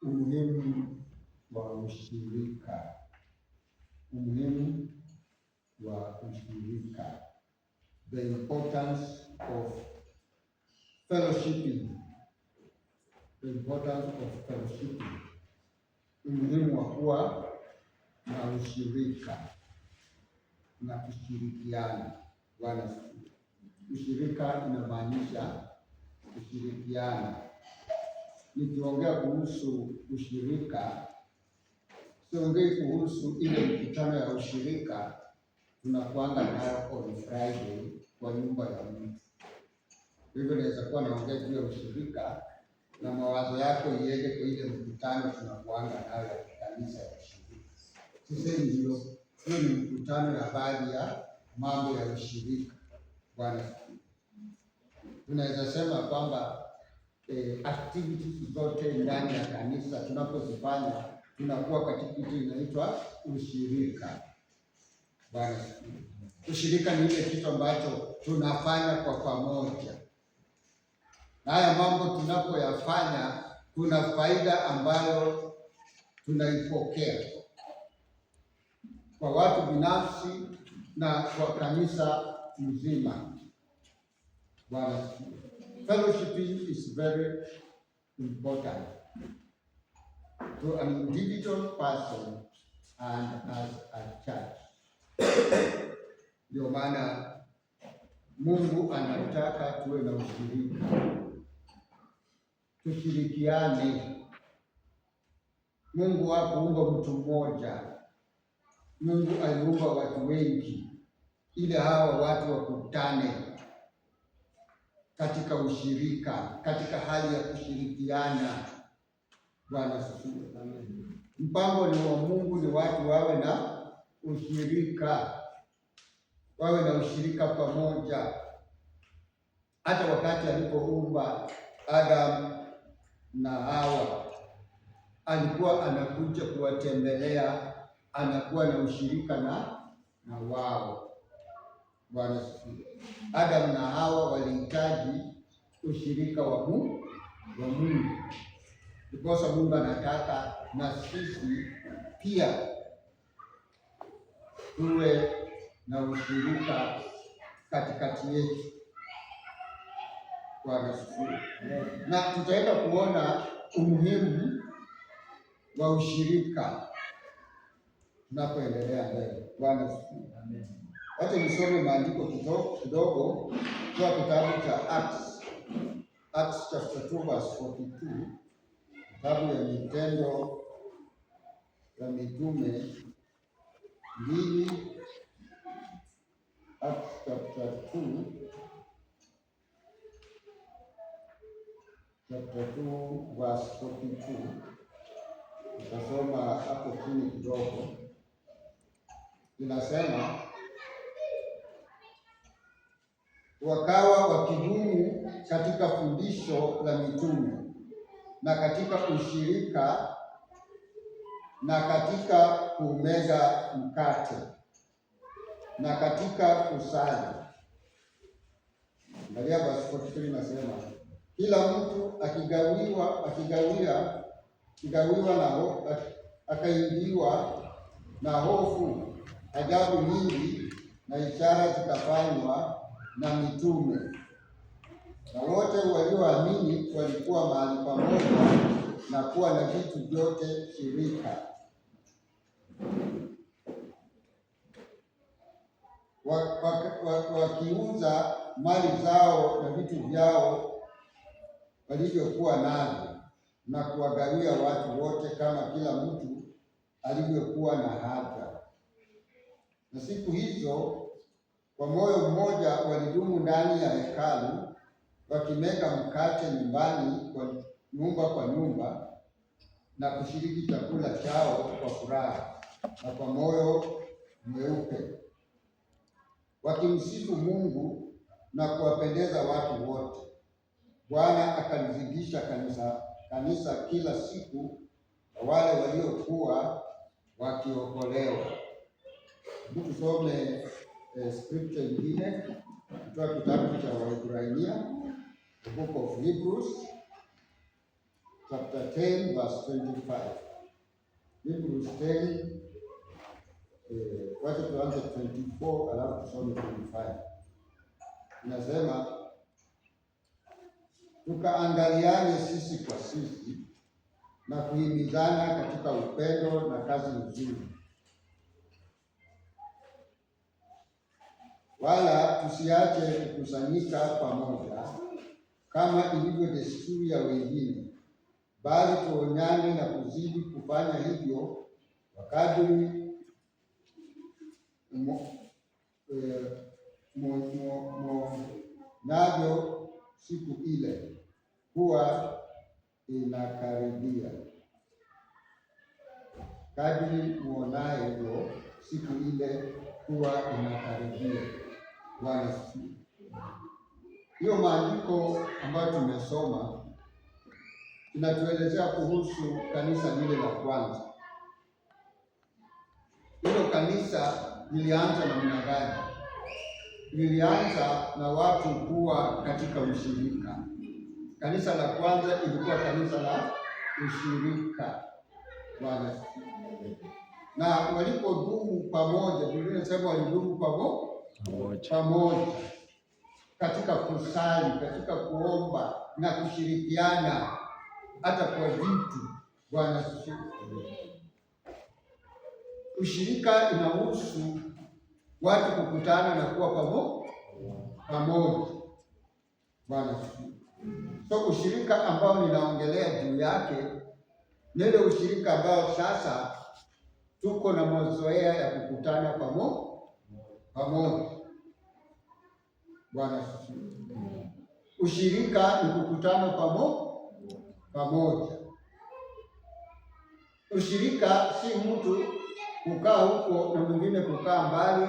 Umuhimu wa ushirika. Umuhimu wa ushirika. The importance of fellowshipping. The importance of fellowshipping. Umuhimu wa kuwa na ushirika na kushirikiana. Bwana asifiwe. Ushirika inamaanisha kushirikiana. Nikiongea kuhusu ushirika, siongei kuhusu ile mikutano ya ushirika tunakuanga nayo on Friday kwa nyumba ya mtu. Hivyo naweza kuwa naongea juu ya ushirika na mawazo yako iende kwa ile mkutano tunakuanga nayo ya kanisa ya ushirika. Sisemi hilo, hiyo ni mkutano ya baadhi ya mambo ya ushirika. Bwana, tunaweza sema kwamba activities zote ndani ya kanisa tunapozifanya tunakuwa katika kitu inaitwa ushirika. Bwana, ushirika ni ile kitu ambacho tunafanya kwa pamoja, na haya mambo tunapoyafanya kuna faida ambayo tunaipokea kwa watu binafsi na kwa kanisa mzima. Bwana, fellowshipping is very important to an individual person and as a church. Ndio maana Mungu anataka tuwe na ushirika, tushirikiane. Mungu hakuumba mtu mmoja, Mungu aliumba watu wengi ili hawa watu wakutane katika ushirika, katika hali ya kushirikiana. Bwana asifiwe. Mpango ni wa Mungu, ni watu wawe na ushirika, wawe na ushirika pamoja. Hata wakati alipoumba Adam na Hawa, alikuwa anakuja kuwatembelea, anakuwa na ushirika na wao. Bwana asifiwe. Adam na Hawa walihitaji ushirika wa Mungu. Ndiposa Mungu anataka na sisi pia tuwe na ushirika katikati yetu. Bwana asifiwe. Na tutaenda kuona umuhimu wa ushirika tunapoendelea mbele. Bwana asifiwe. Amen. Wacha nisome maandiko kidogo kwa kitabu cha Acts chapter 2 verse 42. Kitabu ya Matendo ya Mitume 2, Acts chapter 2 verse 42. Tutasoma hapo chini kidogo. Inasema, wakawa wakidumu katika fundisho la mitume na katika ushirika na katika kumeza mkate na katika kusali. Angalia verse 43 inasema, kila mtu akaingiwa na hofu, ajabu nyingi na ishara zikafanywa na mitume, na wote walioamini walikuwa mahali pamoja na kuwa na vitu vyote shirika. Wakiuza mali zao na vitu vyao walivyokuwa navyo na kuwagawia watu wote kama kila mtu alivyokuwa na haja. Na siku hizo kwa moyo mmoja walidumu ndani ya hekalu, wakimega mkate nyumba kwa nyumba, na kushiriki chakula chao kwa furaha na kwa moyo mweupe, wakimsifu Mungu na kuwapendeza watu wote. Bwana akalizidisha kanisa kila siku na wale waliokuwa wakiokolewa. Tusome scripture nyingine kutoka kitabu cha Waebrania, the book of Hebrews chapter 10 verse 25. Hebrews 10, wacha tuanze 24 alafu tusome 25. Inasema tukaangaliane sisi kwa sisi na kuhimizana katika upendo na kazi nzuri, wala tusiache kukusanyika pamoja kama ilivyo desturi ya wengine, bali tuonyane na kuzidi kufanya hivyo wakadiri navyo siku ile kuwa inakaribia. Kadiri muonaye hivyo siku ile kuwa inakaribia. Bwana asifiwe. Hiyo maandiko ambayo tumesoma inatuelezea kuhusu kanisa lile la kwanza. Hilo kanisa lilianza namna gani? Lilianza na watu kuwa katika ushirika. Kanisa la kwanza ilikuwa kanisa la ushirika. Bwana. Na walipodumu pamoja, Biblia inasema walidumu pamoja katika kusali, katika kuomba na kushirikiana hata kwa vitu. Bwana. Ushirika inahusu watu kukutana na kuwa pamoja. Bwana. So ushirika ambao ninaongelea juu yake ni ile ushirika ambao sasa tuko na mazoea ya kukutana pamoja. Bwana. Ushirika ni kukutana pamoja. Ushirika si mtu kukaa huko na mwingine kukaa mbali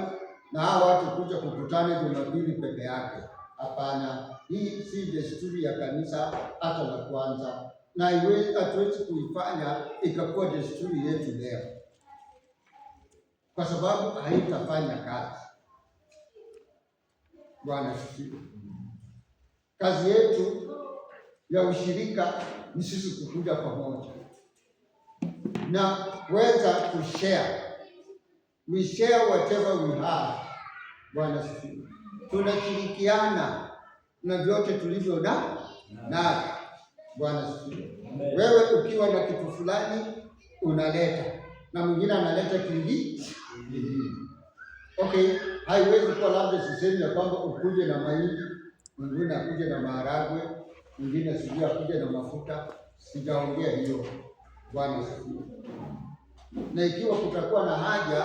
na hao watu kuja kukutana Jumapili peke yake. Hapana, hii si desturi ya kanisa hata la kwanza, na hatuwezi kuifanya ikakuwa desturi yetu leo, kwa sababu haitafanya kazi. Bwana asifiwe. Kazi yetu ya ushirika ni sisi kukuja pamoja na kuweza kushare. We share whatever we have. Bwana asifiwe. Tunashirikiana na vyote tulivyo na. Bwana asifiwe. Wewe ukiwa na kitu fulani unaleta na mwingine analeta kingine. Okay, haiwezi kuwa labda sisemi ya kwamba ukuje na mahindi, mwingine akuje na maharagwe, mwingine sijui akuje na mafuta. Sijaongea hiyo. Bwana asifiwe. Na ikiwa kutakuwa na haja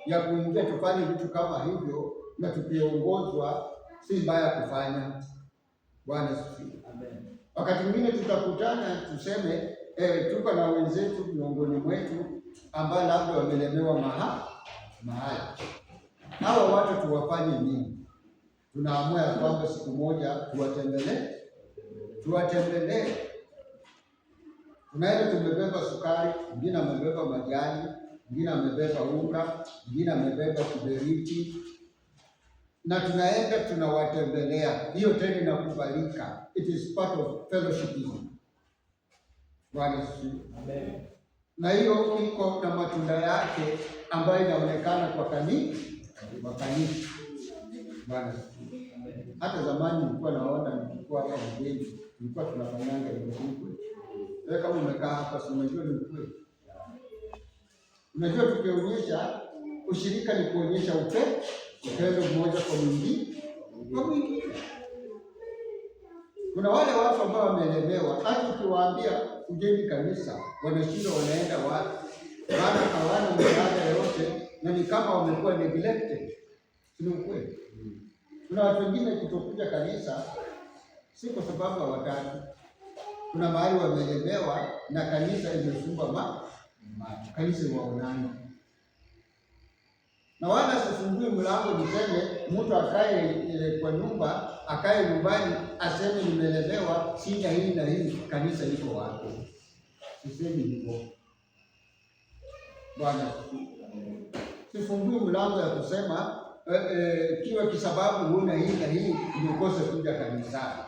ya kuingia tufanye vitu kama hivyo na tukiongozwa, si mbaya kufanya. Bwana asifiwe. Amen. Wakati mwingine tutakutana tuseme tuko na wenzetu miongoni mwetu ambao labda wamelemewa mahali. Hawa watu tuwafanye nini? Tunaamua ya kwamba siku moja tuwatembelee. Tunaenda tumebeba sukari, mwingine amebeba majani, mwingine amebeba unga, mwingine amebeba kiberiti, na tunaenda tunawatembelea. Hiyo tena inakubalika. It is part of fellowshipism. Bwana asifiwe. Amen. Na hiyo iko na matunda yake ambayo inaonekana kwa kanisa. Bwana asifiwe. Hata zamani nilikuwa naona nilikuwa hapa mgeni, nilikuwa tunafanyanga hivyo. Wewe kama umekaa hapa si unajua ni kweli. Unajua tukionyesha ushirika ni kuonyesha upendo mmoja kwa mwingine. Kuna wale watu ambao wamelemewa, hata ukiwaambia kujeni kanisa, wanashinda wanaenda wapi? Maana hawana msaada yote na ni kama wamekuwa neglected. Ni ukweli. Kuna watu wengine kutokuja kanisa si kwa sababu hawataki. Kuna mahali wamelemewa na kanisa imefumba kanisa waonani. Na wala sifungui mlango niseme mtu akae kwa nyumba, akae nyumbani aseme nimelemewa sina hii na hii, kanisa liko wapi? Sisemi hivyo. Bwana, sifungui mlango ya kusema kiwa kisababu huna hii na hii ukose kuja kanisani.